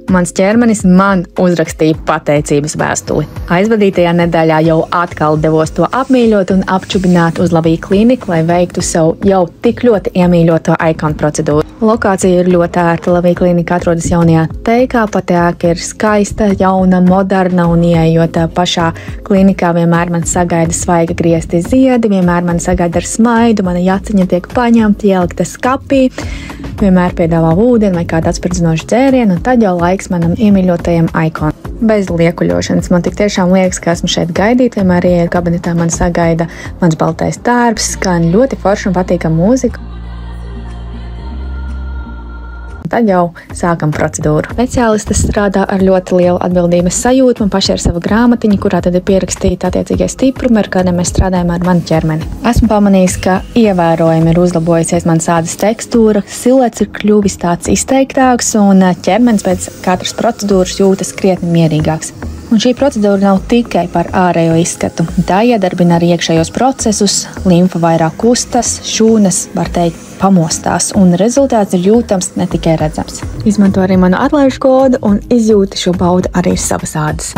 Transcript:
Mans ķermenis man uzrakstīja pateicības vēstuli. Aizvadītajā nedēļā jau atkal devos to apmīļot un apčubināt uz Lavija kliniku, lai veiktu savu jau tik ļoti iemīļoto Icon procedūru. Lokācija ir ļoti ērta. Lavija klinika atrodas jaunajā teikā, pat ēka ir skaista, jauna, moderna un ieejot pašā klinikā vienmēr man sagaida svaiga griezti ziedi, vienmēr man sagaida ar smaidu, mana jaciņa tiek paņemta, ielikta skapī, vienmēr piedāvā ūdeni vai kādu atspirdzinošu dzērienu, un tad jau laiks manam iemīļotajam Icon. Bez liekuļošanas. Man tik tiešām liekas, ka esmu šeit gaidīt, vienmēr ieeju kabinetā, man sagaida mans baltais tērps, skan ļoti forša un patīkama mūzika. Tad jau sākam procedūru. Speciālistes strādā ar ļoti lielu atbildības sajūtu. Man pašai ir sava grāmatiņa, kurā tad ir pierakstīta attiecīgie stiprumi, ar kādiem mēs strādājam ar manu ķermeni. Esmu pamanījis, ka ievērojami ir uzlabojusies manas ādas tekstūra, siluets ir kļuvis tāds izteiktāks un ķermenis pēc katras procedūras jūtas krietni mierīgāks. Un šī procedūra nav tikai par ārējo izskatu. Tā iedarbina arī iekšējos procesus, limfa vairāk kustas, šūnas, var teikt, pamostās, un rezultāts ir jūtams, ne tikai redzams. Izmanto arī manu atlaižu kodu un izjūti šo baudu arī savas ādas.